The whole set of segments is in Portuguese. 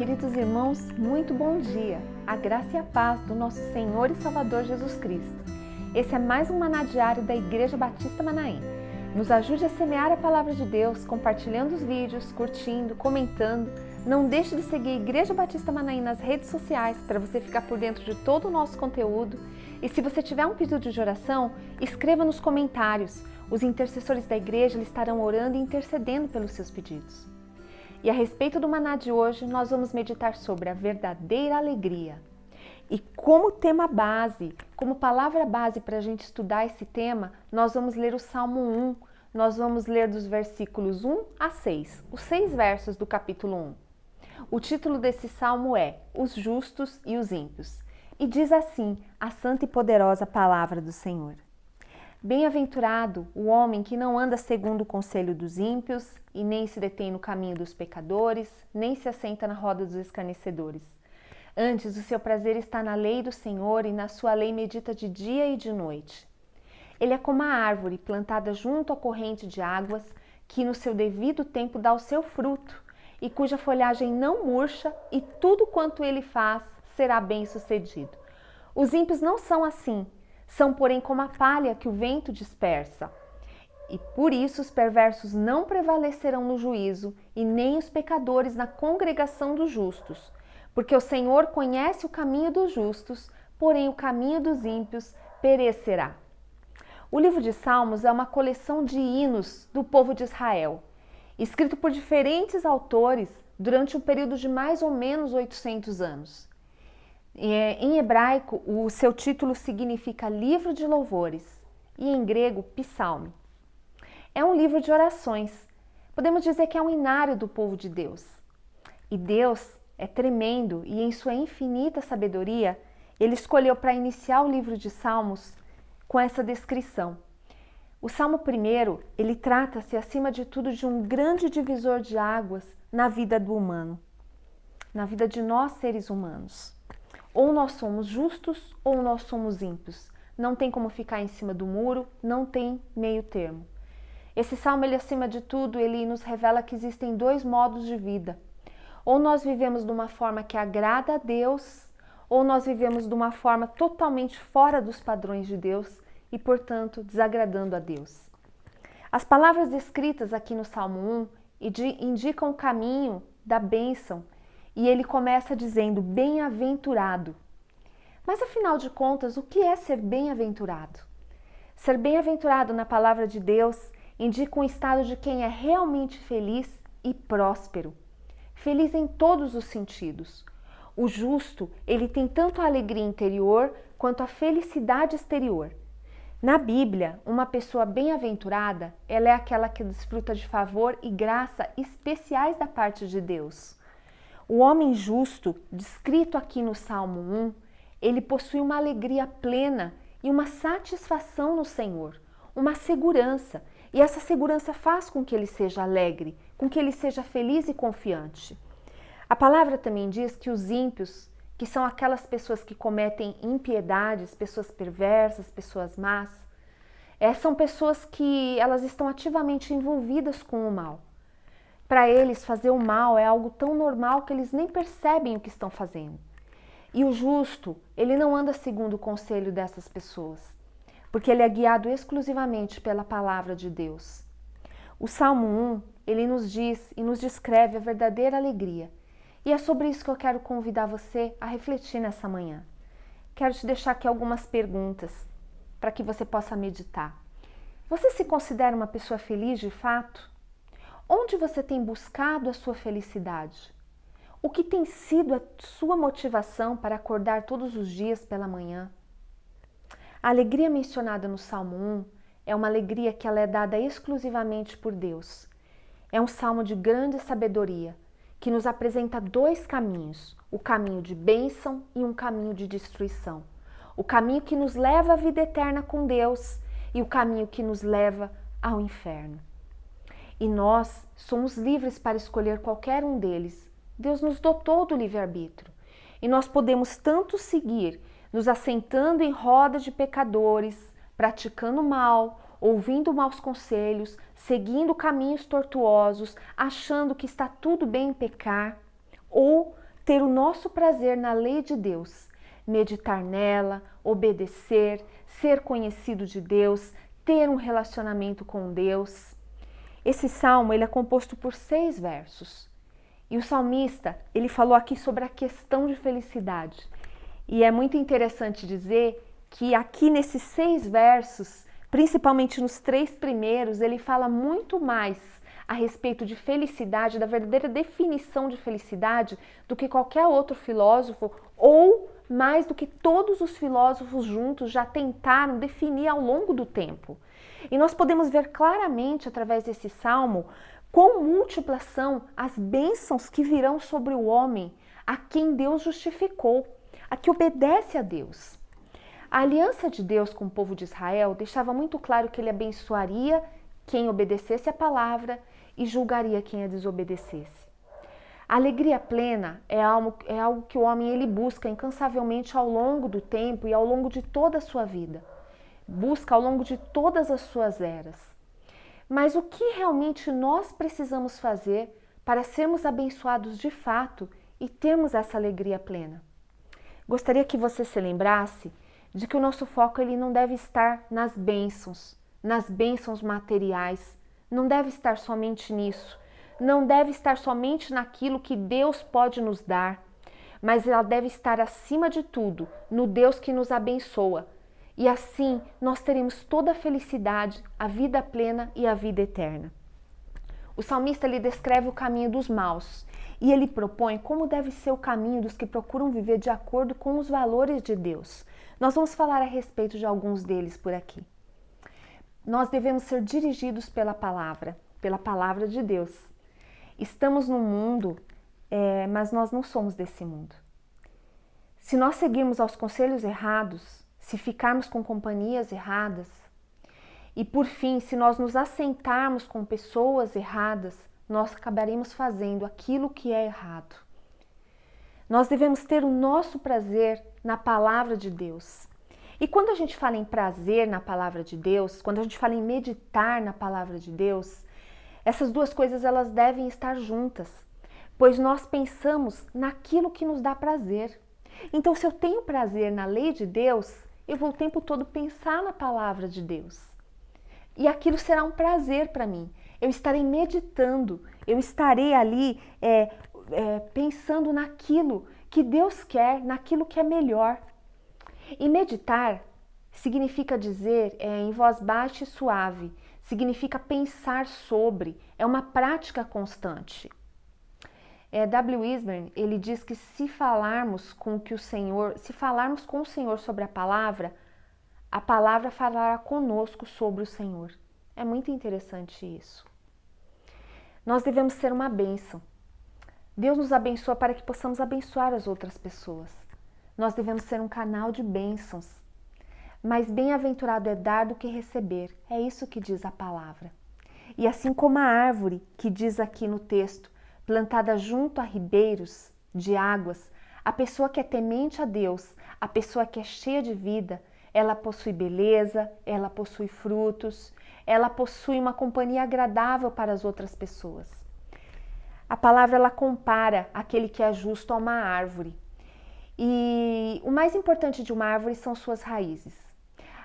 Queridos irmãos, muito bom dia! A graça e a paz do nosso Senhor e Salvador Jesus Cristo. Esse é mais um Maná Diário da Igreja Batista Manaim. Nos ajude a semear a Palavra de Deus, compartilhando os vídeos, curtindo, comentando. Não deixe de seguir a Igreja Batista Manaim nas redes sociais para você ficar por dentro de todo o nosso conteúdo. E se você tiver um pedido de oração, escreva nos comentários. Os intercessores da igreja estarão orando e intercedendo pelos seus pedidos. E a respeito do maná de hoje, nós vamos meditar sobre a verdadeira alegria. E como tema base, como palavra base para a gente estudar esse tema, nós vamos ler o Salmo 1. Nós vamos ler dos versículos 1 a 6, os 6 versos do capítulo 1. O título desse salmo é Os Justos e os Ímpios. E diz assim a santa e poderosa palavra do Senhor. Bem-aventurado o homem que não anda segundo o conselho dos ímpios, e nem se detém no caminho dos pecadores, nem se assenta na roda dos escarnecedores. Antes, o seu prazer está na lei do Senhor, e na sua lei medita de dia e de noite. Ele é como a árvore plantada junto à corrente de águas, que no seu devido tempo dá o seu fruto, e cuja folhagem não murcha, e tudo quanto ele faz será bem-sucedido. Os ímpios não são assim. São, porém, como a palha que o vento dispersa. E por isso os perversos não prevalecerão no juízo, e nem os pecadores na congregação dos justos. Porque o Senhor conhece o caminho dos justos, porém o caminho dos ímpios perecerá. O livro de Salmos é uma coleção de hinos do povo de Israel, escrito por diferentes autores durante um período de mais ou menos 800 anos. Em hebraico, o seu título significa livro de louvores e em grego, psalme. É um livro de orações. Podemos dizer que é um inário do povo de Deus. E Deus é tremendo e em sua infinita sabedoria, ele escolheu para iniciar o livro de Salmos com essa descrição. O Salmo 1, ele trata-se acima de tudo de um grande divisor de águas na vida do humano, na vida de nós seres humanos. Ou nós somos justos ou nós somos ímpios. Não tem como ficar em cima do muro, não tem meio termo. Esse salmo, ele acima de tudo, ele nos revela que existem dois modos de vida. Ou nós vivemos de uma forma que agrada a Deus, ou nós vivemos de uma forma totalmente fora dos padrões de Deus e, portanto, desagradando a Deus. As palavras escritas aqui no Salmo 1 indicam o caminho da bênção. E ele começa dizendo, bem-aventurado. Mas afinal de contas, o que é ser bem-aventurado? Ser bem-aventurado na palavra de Deus indica um estado de quem é realmente feliz e próspero. Feliz em todos os sentidos. O justo, ele tem tanto a alegria interior quanto a felicidade exterior. Na Bíblia, uma pessoa bem-aventurada, ela é aquela que desfruta de favor e graça especiais da parte de Deus. O homem justo, descrito aqui no Salmo 1, ele possui uma alegria plena e uma satisfação no Senhor, uma segurança, e essa segurança faz com que ele seja alegre, com que ele seja feliz e confiante. A palavra também diz que os ímpios, que são aquelas pessoas que cometem impiedades, pessoas perversas, pessoas más, são pessoas que elas estão ativamente envolvidas com o mal. Para eles, fazer o mal é algo tão normal que eles nem percebem o que estão fazendo. E o justo, ele não anda segundo o conselho dessas pessoas, porque ele é guiado exclusivamente pela palavra de Deus. O Salmo 1, ele nos diz e nos descreve a verdadeira alegria. E é sobre isso que eu quero convidar você a refletir nessa manhã. Quero te deixar aqui algumas perguntas para que você possa meditar. Você se considera uma pessoa feliz de fato? Onde você tem buscado a sua felicidade? O que tem sido a sua motivação para acordar todos os dias pela manhã? A alegria mencionada no Salmo 1 é uma alegria que ela é dada exclusivamente por Deus. É um salmo de grande sabedoria, que nos apresenta dois caminhos, o caminho de bênção e um caminho de destruição. O caminho que nos leva à vida eterna com Deus e o caminho que nos leva ao inferno. E nós somos livres para escolher qualquer um deles. Deus nos dotou do livre-arbítrio. E nós podemos tanto seguir, nos assentando em roda de pecadores, praticando mal, ouvindo maus conselhos, seguindo caminhos tortuosos, achando que está tudo bem em pecar, ou ter o nosso prazer na lei de Deus, meditar nela, obedecer, ser conhecido de Deus, ter um relacionamento com Deus. Esse salmo ele é composto por 6 versos. E o salmista, ele falou aqui sobre a questão de felicidade. E é muito interessante dizer que aqui nesses 6 versos, principalmente nos 3 primeiros, ele fala muito mais a respeito de felicidade, da verdadeira definição de felicidade, do que qualquer outro filósofo, ou mais do que todos os filósofos juntos já tentaram definir ao longo do tempo. E nós podemos ver claramente, através desse salmo, quão múltiplas são as bênçãos que virão sobre o homem, a quem Deus justificou, a que obedece a Deus. A aliança de Deus com o povo de Israel deixava muito claro que ele abençoaria quem obedecesse a palavra e julgaria quem a desobedecesse. A alegria plena é algo que o homem ele busca incansavelmente ao longo do tempo e ao longo de toda a sua vida. Busca ao longo de todas as suas eras. Mas o que realmente nós precisamos fazer para sermos abençoados de fato e termos essa alegria plena? Gostaria que você se lembrasse de que o nosso foco ele não deve estar nas bênçãos materiais, não deve estar somente nisso, não deve estar somente naquilo que Deus pode nos dar, mas ela deve estar acima de tudo no Deus que nos abençoa. E assim nós teremos toda a felicidade, a vida plena e a vida eterna. O salmista ele descreve o caminho dos maus e ele propõe como deve ser o caminho dos que procuram viver de acordo com os valores de Deus. Nós vamos falar a respeito de alguns deles por aqui. Nós devemos ser dirigidos pela palavra de Deus. Estamos no mundo, mas nós não somos desse mundo. Se nós seguirmos aos conselhos errados, se ficarmos com companhias erradas e, por fim, se nós nos assentarmos com pessoas erradas, nós acabaremos fazendo aquilo que é errado. Nós devemos ter o nosso prazer na palavra de Deus. E quando a gente fala em prazer na palavra de Deus, quando a gente fala em meditar na palavra de Deus, essas duas coisas elas devem estar juntas, pois nós pensamos naquilo que nos dá prazer. Então, se eu tenho prazer na lei de Deus, eu vou o tempo todo pensar na palavra de Deus. E aquilo será um prazer para mim. Eu estarei meditando, eu estarei ali pensando naquilo que Deus quer, naquilo que é melhor. E meditar significa dizer em voz baixa e suave, significa pensar sobre, é uma prática constante. W. Wisburn, ele diz que se falarmos com o Senhor sobre a palavra falará conosco sobre o Senhor. É muito interessante isso. Nós devemos ser uma bênção. Deus nos abençoa para que possamos abençoar as outras pessoas. Nós devemos ser um canal de bênçãos. Mas bem-aventurado é dar do que receber. É isso que diz a palavra. E assim como a árvore, que diz aqui no texto, plantada junto a ribeiros de águas, a pessoa que é temente a Deus, a pessoa que é cheia de vida, ela possui beleza, ela possui frutos, ela possui uma companhia agradável para as outras pessoas. A palavra ela compara aquele que é justo a uma árvore. E o mais importante de uma árvore são suas raízes.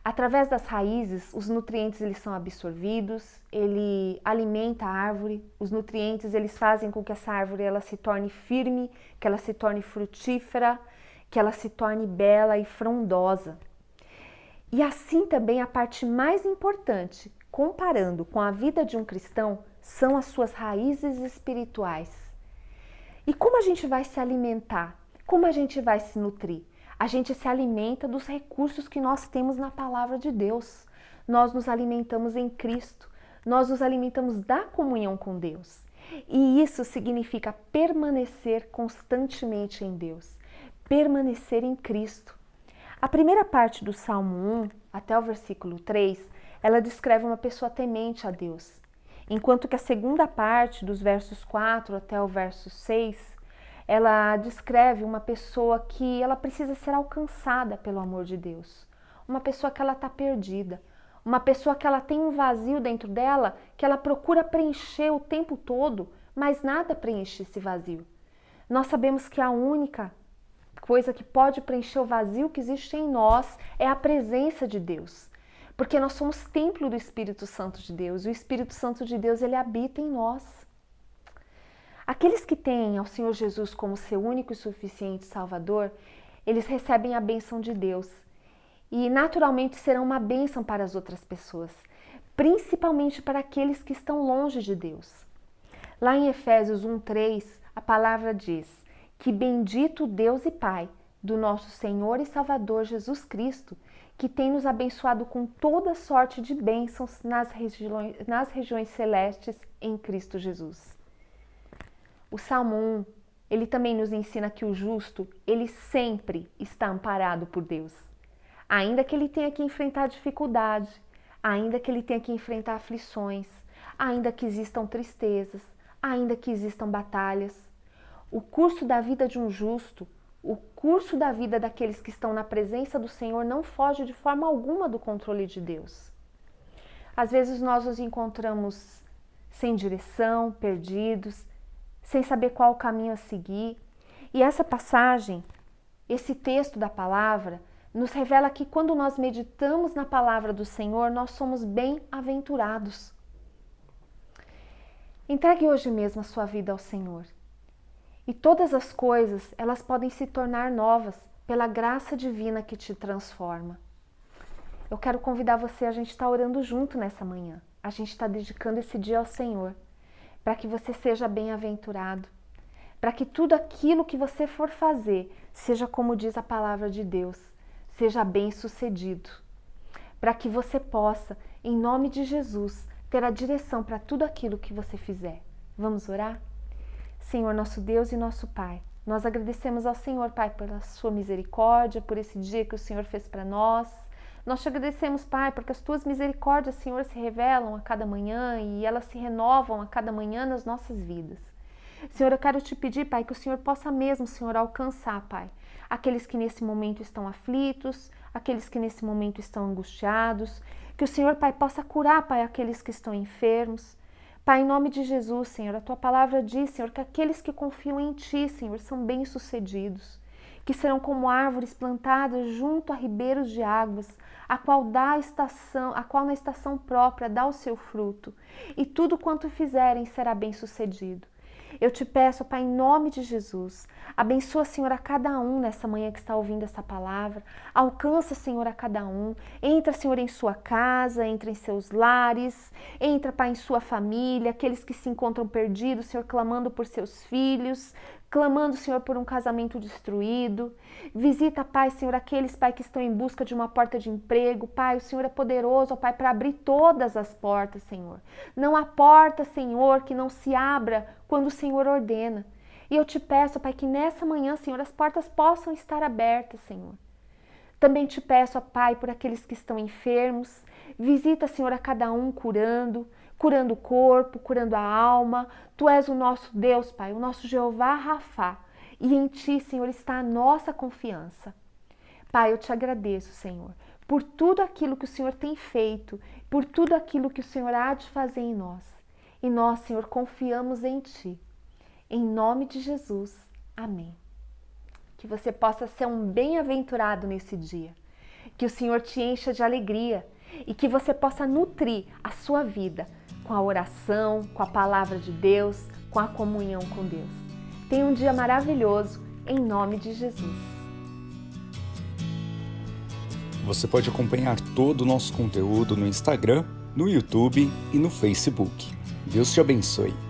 Através das raízes, os nutrientes eles são absorvidos, ele alimenta a árvore, os nutrientes eles fazem com que essa árvore ela se torne firme, que ela se torne frutífera, que ela se torne bela e frondosa. E assim também a parte mais importante, comparando com a vida de um cristão, são as suas raízes espirituais. E como a gente vai se alimentar? Como a gente vai se nutrir? A gente se alimenta dos recursos que nós temos na palavra de Deus. Nós nos alimentamos em Cristo. Nós nos alimentamos da comunhão com Deus. E isso significa permanecer constantemente em Deus. Permanecer em Cristo. A primeira parte do Salmo 1, até o versículo 3, ela descreve uma pessoa temente a Deus. Enquanto que a segunda parte, dos versos 4 até o verso 6, ela descreve uma pessoa que ela precisa ser alcançada pelo amor de Deus. Uma pessoa que ela está perdida. Uma pessoa que ela tem um vazio dentro dela, que ela procura preencher o tempo todo, mas nada preenche esse vazio. Nós sabemos que a única coisa que pode preencher o vazio que existe em nós é a presença de Deus. Porque nós somos templo do Espírito Santo de Deus. E o Espírito Santo de Deus, ele habita em nós. Aqueles que têm ao Senhor Jesus como seu único e suficiente Salvador, eles recebem a bênção de Deus. E naturalmente serão uma bênção para as outras pessoas, principalmente para aqueles que estão longe de Deus. Lá em Efésios 1:3, a palavra diz que bendito Deus e Pai do nosso Senhor e Salvador Jesus Cristo, que tem nos abençoado com toda sorte de bênçãos nas regiões celestes em Cristo Jesus. O Salmo 1, ele também nos ensina que o justo, ele sempre está amparado por Deus. Ainda que ele tenha que enfrentar dificuldade, ainda que ele tenha que enfrentar aflições, ainda que existam tristezas, ainda que existam batalhas. O curso da vida de um justo, o curso da vida daqueles que estão na presença do Senhor não foge de forma alguma do controle de Deus. Às vezes nós nos encontramos sem direção, perdidos, sem saber qual o caminho a seguir. E essa passagem, esse texto da palavra, nos revela que quando nós meditamos na palavra do Senhor, nós somos bem-aventurados. Entregue hoje mesmo a sua vida ao Senhor. E todas as coisas, elas podem se tornar novas pela graça divina que te transforma. Eu quero convidar você, a gente está orando junto nessa manhã. A gente está dedicando esse dia ao Senhor, para que você seja bem-aventurado, para que tudo aquilo que você for fazer, seja como diz a palavra de Deus, seja bem-sucedido, para que você possa, em nome de Jesus, ter a direção para tudo aquilo que você fizer. Vamos orar? Senhor, nosso Deus e nosso Pai, nós agradecemos ao Senhor, Pai, pela sua misericórdia, por esse dia que o Senhor fez para nós. Nós te agradecemos, Pai, porque as tuas misericórdias, Senhor, se revelam a cada manhã e elas se renovam a cada manhã nas nossas vidas. Senhor, eu quero te pedir, Pai, que o Senhor possa mesmo, Senhor, alcançar, Pai, aqueles que nesse momento estão aflitos, aqueles que nesse momento estão angustiados, que o Senhor, Pai, possa curar, Pai, aqueles que estão enfermos. Pai, em nome de Jesus, Senhor, a tua palavra diz, Senhor, que aqueles que confiam em ti, Senhor, são bem-sucedidos, que serão como árvores plantadas junto a ribeiros de águas, a qual na estação própria dá o seu fruto, e tudo quanto fizerem será bem-sucedido. Eu te peço, Pai, em nome de Jesus, abençoa, Senhor, a cada um nessa manhã que está ouvindo essa palavra, alcança, Senhor, a cada um, entra, Senhor, em sua casa, entra em seus lares, entra, Pai, em sua família, aqueles que se encontram perdidos, Senhor, clamando por seus filhos, clamando, Senhor, por um casamento destruído. Visita, Pai, Senhor, aqueles, Pai, que estão em busca de uma porta de emprego. Pai, o Senhor é poderoso, ó Pai, para abrir todas as portas, Senhor. Não há porta, Senhor, que não se abra quando o Senhor ordena. E eu te peço, Pai, que nessa manhã, Senhor, as portas possam estar abertas, Senhor. Também te peço, ó Pai, por aqueles que estão enfermos. Visita, Senhor, a cada um curando o corpo, curando a alma. Tu és o nosso Deus, Pai, o nosso Jeová Rafá. E em Ti, Senhor, está a nossa confiança. Pai, eu te agradeço, Senhor, por tudo aquilo que o Senhor tem feito, por tudo aquilo que o Senhor há de fazer em nós. E nós, Senhor, confiamos em Ti. Em nome de Jesus. Amém. Que você possa ser um bem-aventurado nesse dia. Que o Senhor te encha de alegria e que você possa nutrir a sua vida com a oração, com a palavra de Deus, com a comunhão com Deus. Tenha um dia maravilhoso, em nome de Jesus. Você pode acompanhar todo o nosso conteúdo no Instagram, no YouTube e no Facebook. Deus te abençoe.